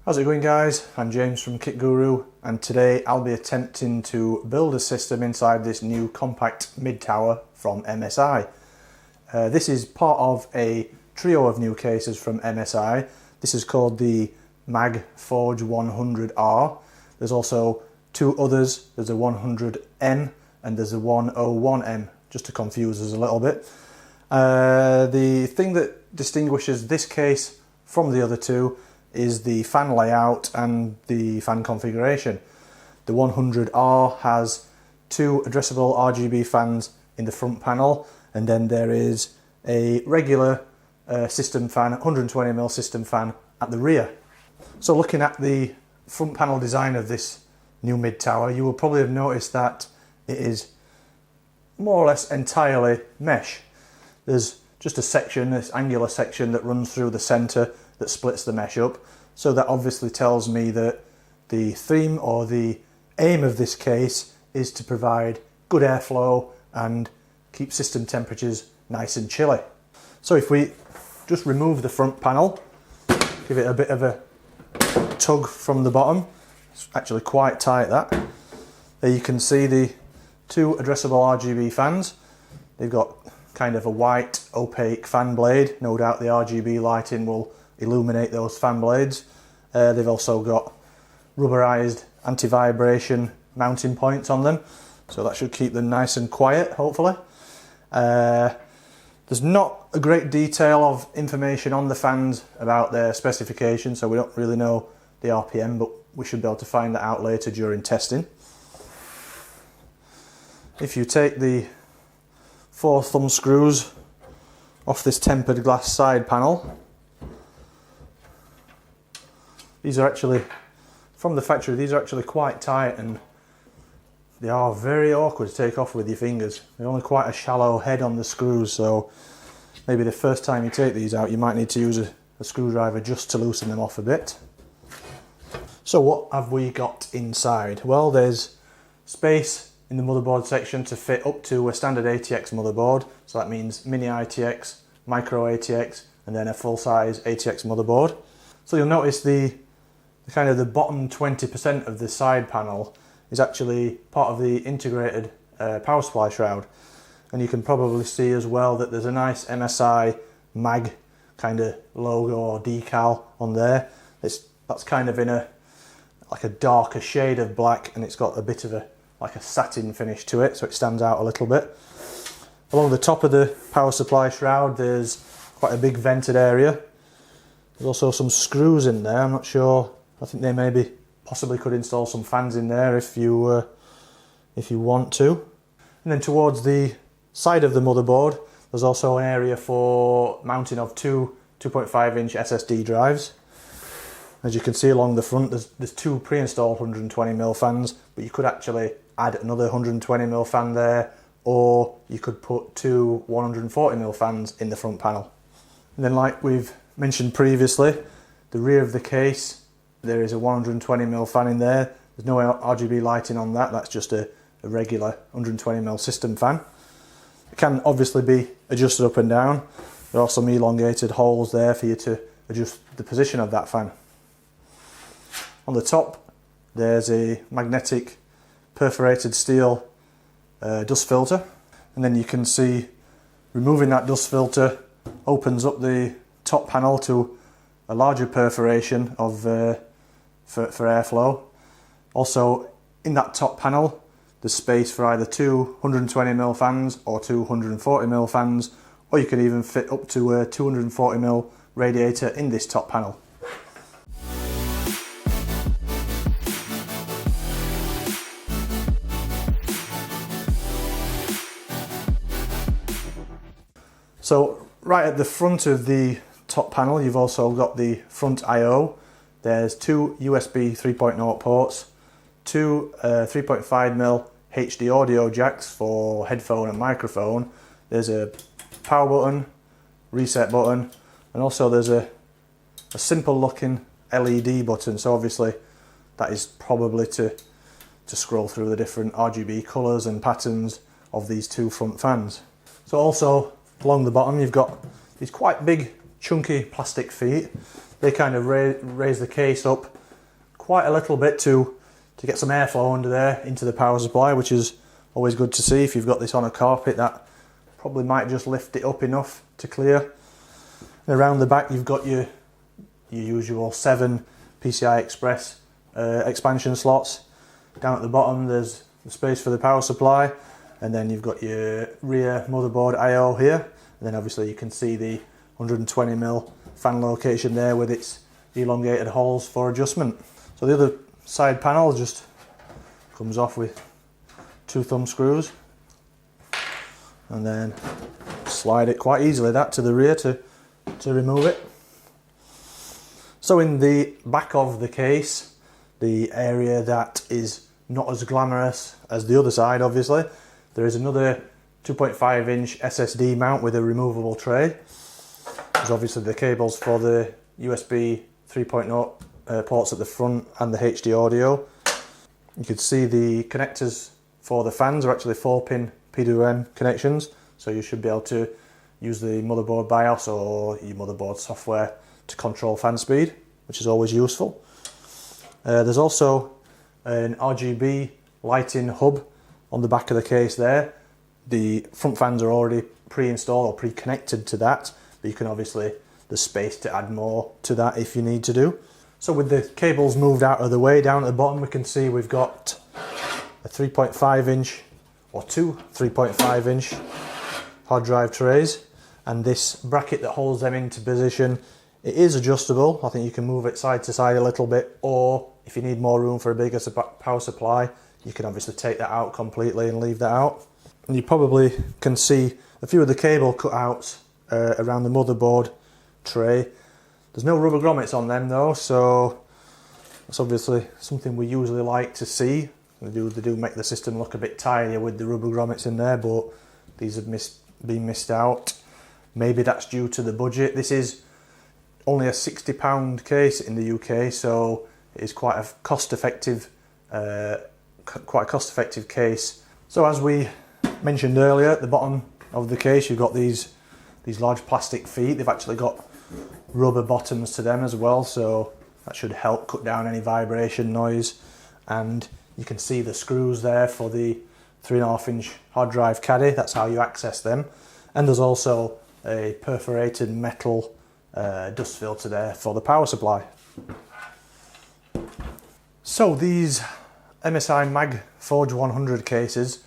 How's it going, guys? I'm James from Kit Guru, and today I'll be attempting to build a system inside this new compact mid-tower from MSI. This is part of a trio of new cases from MSI. This is called the MAG Forge 100R. There's also two others. There's a 100M and there's a 101M, just to confuse us a little bit. The thing that distinguishes this case from the other two is the fan layout and the fan configuration. The 100R has two addressable RGB fans in the front panel, and then there is a regular system fan, 120mm system fan at the rear. So looking at the front panel design of this new mid-tower, you will probably have noticed that it is more or less entirely mesh. There's just a section, this angular section that runs through the centre that splits the mesh up. So that obviously tells me that the theme or the aim of this case is to provide good airflow and keep system temperatures nice and chilly. So if we just remove the front panel, give it a bit of a tug from the bottom, it's actually quite tight that. There you can see the two addressable RGB fans. They've got kind of a white opaque fan blade. No doubt the RGB lighting will illuminate those fan blades. They've also got rubberized anti-vibration mounting points on them, so that should keep them nice and quiet, hopefully. There's not a great detail of information on the fans about their specification, so we don't really know the RPM, but we should be able to find that out later during testing. If you take the 4 thumb screws off this tempered glass side panel, these are actually, from the factory, these are actually quite tight and they are very awkward to take off with your fingers. They're only quite a shallow head on the screws, so maybe the first time you take these out you might need to use a screwdriver just to loosen them off a bit. So what have we got inside? Well, there's space in the motherboard section to fit up to a standard ATX motherboard, so that means mini ATX, micro ATX, and then a full-size ATX motherboard. So you'll notice the bottom 20% of the side panel is actually part of the integrated power supply shroud, and you can probably see as well that there's a nice MSI MAG kind of logo or decal on there. That's kind of in a darker shade of black, and it's got a bit of a satin finish to it, so it stands out a little bit. Along the top of the power supply shroud there's quite a big vented area. There's also some screws in there. I'm not sure, I think they possibly could install some fans in there if you want to. And then towards the side of the motherboard there's also an area for mounting of two 2.5-inch SSD drives. As you can see along the front there's two pre-installed 120mm fans, but you could actually add another 120mm fan there, or you could put two 140mm fans in the front panel. And then, like we've mentioned previously, the rear of the case, there is a 120mm fan in there. There's no RGB lighting on that, that's just a regular 120mm system fan. It can obviously be adjusted up and down. There are some elongated holes there for you to adjust the position of that fan. On the top there's a magnetic perforated steel dust filter, and then you can see removing that dust filter opens up the top panel to a larger perforation of for airflow. Also in that top panel there's space for either two 120mm fans or two 140mm fans, or you can even fit up to a 240mm radiator in this top panel. So right at the front of the top panel you've also got the front I/O. There's two USB 3.0 ports, two 3.5mm HD audio jacks for headphone and microphone. There's a power button, reset button, and also there's a simple looking LED button, so obviously that is probably to scroll through the different RGB colours and patterns of these two front fans. So also along the bottom you've got these quite big chunky plastic feet. They kind of raise the case up quite a little bit to get some airflow under there into the power supply, which is always good to see. If you've got this on a carpet, that probably might just lift it up enough to clear. And around the back you've got your usual 7 PCI Express expansion slots. Down at the bottom there's the space for the power supply, and then you've got your rear motherboard I/O here, and then obviously you can see the 120mm fan location there with its elongated holes for adjustment. So the other side panel just comes off with 2 thumb screws, and then slide it quite easily that to the rear to remove it. So in the back of the case, the area that is not as glamorous as the other side, obviously, there is another 2.5-inch SSD mount with a removable tray. There's obviously the cables for the USB 3.0 ports at the front and the HD audio. You can see the connectors for the fans are actually 4-pin PWM connections, so you should be able to use the motherboard BIOS or your motherboard software to control fan speed, which is always useful. There's also an RGB lighting hub on the back of the case there. The front fans are already pre-installed or pre-connected to that, but you can obviously, there's space to add more to that if you need to do. So with the cables moved out of the way, down at the bottom we can see we've got a 3.5-inch or 2 3.5-inch hard drive trays, and this bracket that holds them into position, it is adjustable. I think you can move it side to side a little bit, or if you need more room for a bigger power supply, you can obviously take that out completely and leave that out. And you probably can see a few of the cable cutouts around the motherboard tray. There's no rubber grommets on them though, so that's obviously something we usually like to see. They do make the system look a bit tidier with the rubber grommets in there, but these have been missed out. Maybe that's due to the budget. This is only a £60 case in the UK, so it is quite a cost-effective case. So as we mentioned earlier, at the bottom of the case you've got these large plastic feet. They've actually got rubber bottoms to them as well, so that should help cut down any vibration noise. And you can see the screws there for the 3.5-inch hard drive caddy. That's how you access them. And there's also a perforated metal dust filter there for the power supply. So these MSI MAG Forge 100 cases,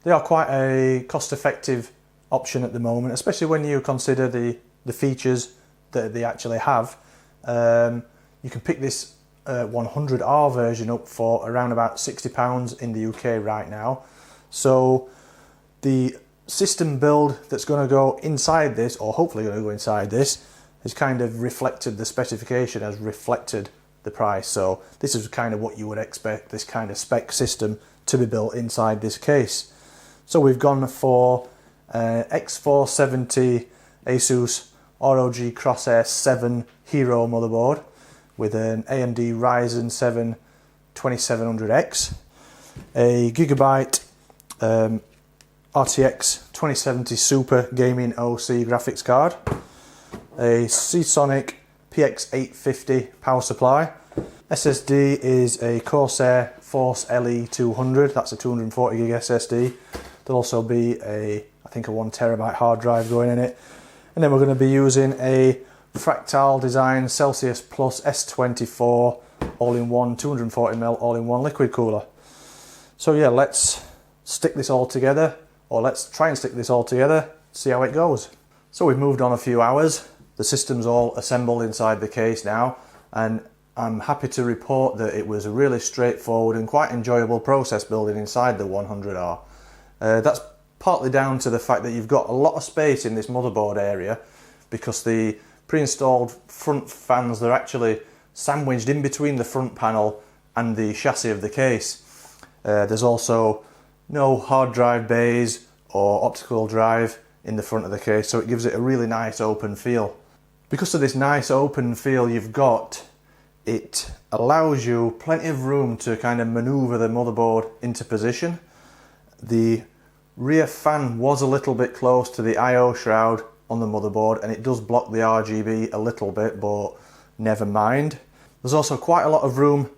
they are quite a cost-effective option at the moment, especially when you consider the features that they actually have. You can pick this 100R version up for around about £60 in the UK right now. So the system build that's going to go inside this, or hopefully going to go inside this, has kind of reflected the specification, has reflected the price. So this is kind of what you would expect this kind of spec system to be built inside this case. So we've gone for X470 Asus ROG Crosshair 7 Hero motherboard with an AMD Ryzen 7 2700X, a Gigabyte RTX 2070 Super Gaming OC graphics card, a Seasonic PX850 power supply. SSD is a Corsair Force LE200, that's a 240GB SSD. There'll also be I think a 1TB hard drive going in it. And then we're going to be using a Fractal Design Celsius Plus S24 all-in-one 240ml all-in-one liquid cooler. So yeah, let's stick this all together, or let's try and stick this all together, see how it goes. So we've moved on a few hours. The system's all assembled inside the case now, and I'm happy to report that it was a really straightforward and quite enjoyable process building inside the 100R. That's partly down to the fact that you've got a lot of space in this motherboard area, because the pre-installed front fans, they're actually sandwiched in between the front panel and the chassis of the case. There's also no hard drive bays or optical drive in the front of the case, so it gives it a really nice open feel. Because of this nice open feel you've got, it allows you plenty of room to kind of maneuver the motherboard into position. The rear fan was a little bit close to the I/O shroud on the motherboard, and it does block the RGB a little bit, but never mind. There's also quite a lot of room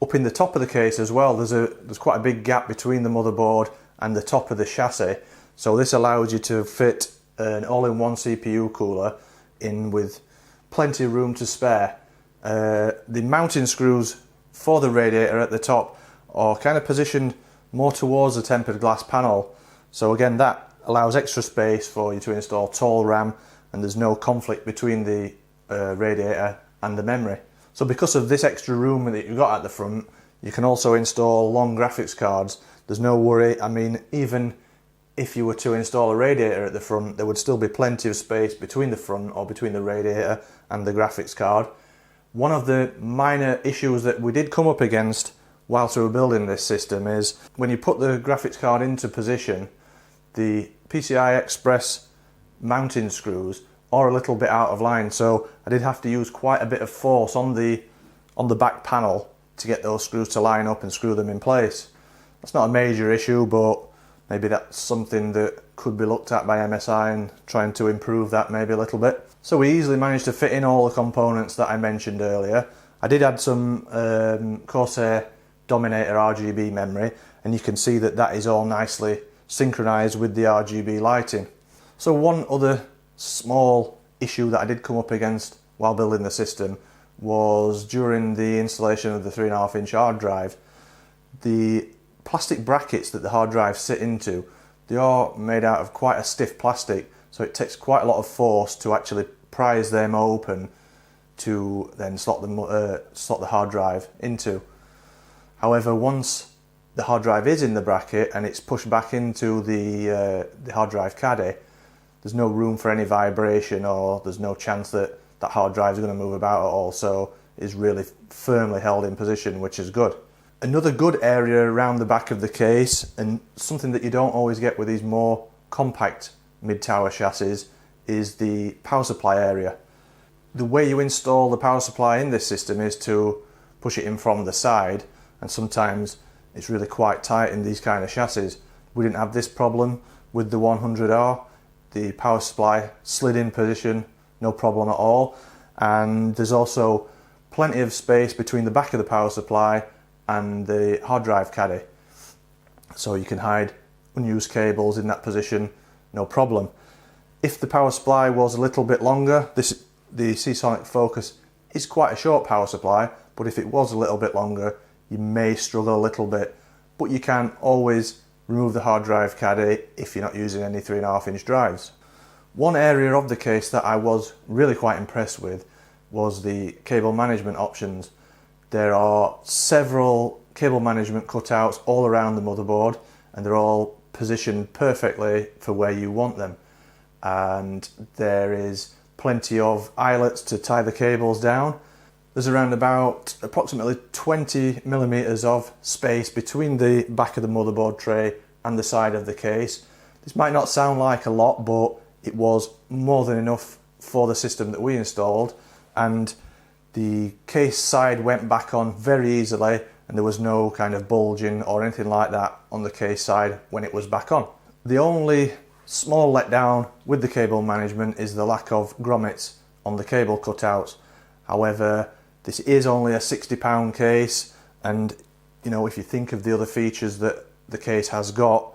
up in the top of the case as well. There's quite a big gap between the motherboard and the top of the chassis, so this allows you to fit an all-in-one CPU cooler in with plenty of room to spare. The mounting screws for the radiator at the top are kind of positioned more towards the tempered glass panel, so again that allows extra space for you to install tall RAM, and there's no conflict between the radiator and the memory. So because of this extra room that you've got at the front, you can also install long graphics cards. There's no worry. I mean, even if you were to install a radiator at the front, there would still be plenty of space between the front or between the radiator and the graphics card. One of the minor issues that we did come up against whilst we were building this system is when you put the graphics card into position, the PCI Express mounting screws are a little bit out of line, so I did have to use quite a bit of force on the back panel to get those screws to line up and screw them in place. That's not a major issue, but maybe that's something that could be looked at by MSI and trying to improve that maybe a little bit. So we easily managed to fit in all the components that I mentioned earlier. I did add some Corsair Dominator RGB memory, and you can see that that is all nicely synchronized with the RGB lighting. So one other small issue that I did come up against while building the system was during the installation of the 3.5-inch hard drive. The plastic brackets that the hard drives sit into, they are made out of quite a stiff plastic, so it takes quite a lot of force to actually prise them open to then slot the hard drive into. However, once the hard drive is in the bracket and it's pushed back into the hard drive caddy, there's no room for any vibration, or there's no chance that that hard drive is going to move about at all, so it's really firmly held in position, which is good. Another good area around the back of the case, and something that you don't always get with these more compact mid-tower chassis, is the power supply area. The way you install the power supply in this system is to push it in from the side, and sometimes it's really quite tight in these kind of chassis. We didn't have this problem with the 100R. The power supply slid in position, no problem at all, and there's also plenty of space between the back of the power supply and the hard drive caddy, so you can hide unused cables in that position, no problem. If the power supply was a little bit longer, the Seasonic Focus is quite a short power supply, but if it was a little bit longer, you may struggle a little bit, but you can always remove the hard drive caddy if you're not using any 3.5-inch drives. One area of the case that I was really quite impressed with was the cable management options. There are several cable management cutouts all around the motherboard, and they're all positioned perfectly for where you want them. And there is plenty of eyelets to tie the cables down. There's around about approximately 20 millimeters of space between the back of the motherboard tray and the side of the case. This might not sound like a lot, but it was more than enough for the system that we installed, and the case side went back on very easily, and there was no kind of bulging or anything like that on the case side when it was back on. The only small letdown with the cable management is the lack of grommets on the cable cutouts. However, this is only a £60 case, and you know, if you think of the other features that the case has got,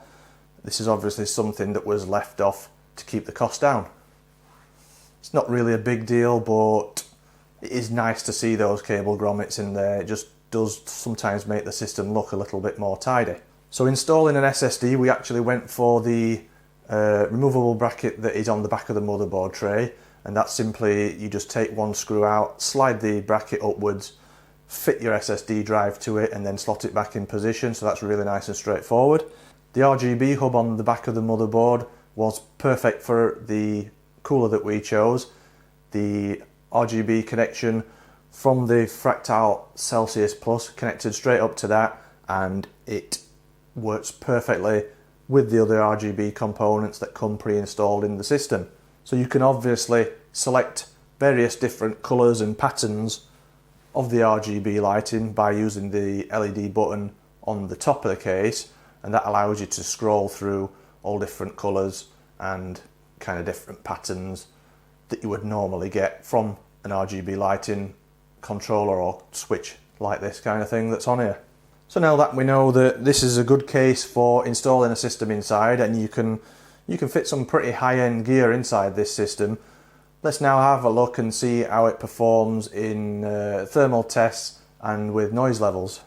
this is obviously something that was left off to keep the cost down. It's not really a big deal, but it is nice to see those cable grommets in there. It just does sometimes make the system look a little bit more tidy. So installing an SSD, we actually went for the removable bracket that is on the back of the motherboard tray, and that's simply, you just take one screw out, slide the bracket upwards, fit your SSD drive to it, and then slot it back in position, so that's really nice and straightforward. The RGB hub on the back of the motherboard was perfect for the cooler that we chose. The RGB connection from the Fractal Celsius Plus connected straight up to that, and it works perfectly with the other RGB components that come pre-installed in the system. So you can obviously select various different colours and patterns of the RGB lighting by using the LED button on the top of the case, and that allows you to scroll through all different colours and kind of different patterns that you would normally get from an RGB lighting controller or switch like this kind of thing that's on here. So now that we know that this is a good case for installing a system inside, and you can fit some pretty high-end gear inside this system, let's now have a look and see how it performs in thermal tests and with noise levels.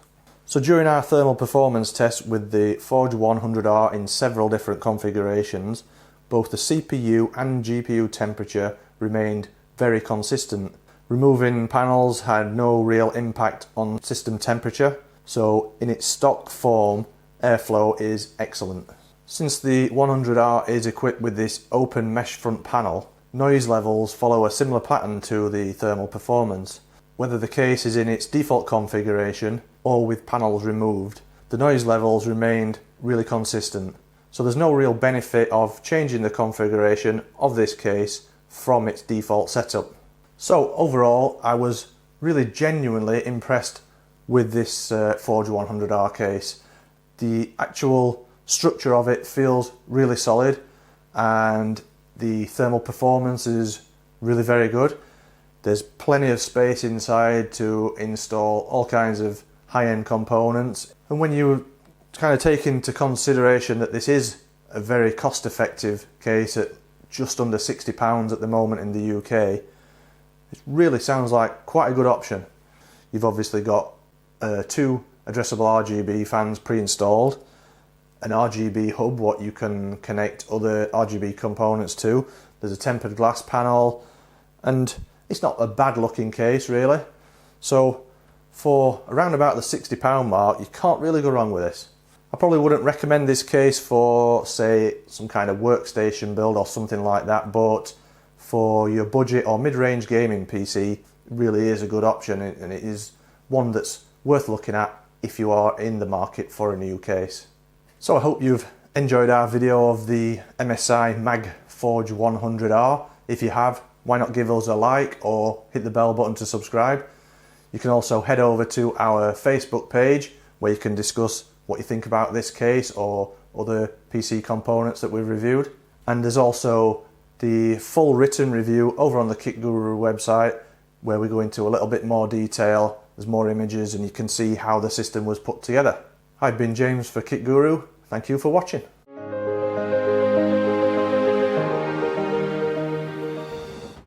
So during our thermal performance test with the Forge 100R in several different configurations, both the CPU and GPU temperature remained very consistent. Removing panels had no real impact on system temperature, so in its stock form, airflow is excellent. Since the 100R is equipped with this open mesh front panel, noise levels follow a similar pattern to the thermal performance. Whether the case is in its default configuration or with panels removed, the noise levels remained really consistent. So there's no real benefit of changing the configuration of this case from its default setup. So overall, I was really genuinely impressed with this Forge 100R case. The actual structure of it feels really solid, and the thermal performance is really very good. There's plenty of space inside to install all kinds of high-end components, and when you kind of take into consideration that this is a very cost-effective case at just under £60 at the moment in the UK, it really sounds like quite a good option. You've obviously got 2 addressable RGB fans pre-installed, an RGB hub what you can connect other RGB components to, there's a tempered glass panel, and it's not a bad looking case really. So for around about the £60 mark, you can't really go wrong with this. I probably wouldn't recommend this case for, say, some kind of workstation build or something like that, but for your budget or mid-range gaming PC, it really is a good option, and it is one that's worth looking at if you are in the market for a new case. So I hope you've enjoyed our video of the MSI MAG Forge 100R. If you have, why not give us a like or hit the bell button to subscribe. You can also head over to our Facebook page where you can discuss what you think about this case or other PC components that we've reviewed. And there's also the full written review over on the Kit Guru website where we go into a little bit more detail. There's more images and you can see how the system was put together. I've been James for Kit Guru. Thank you for watching.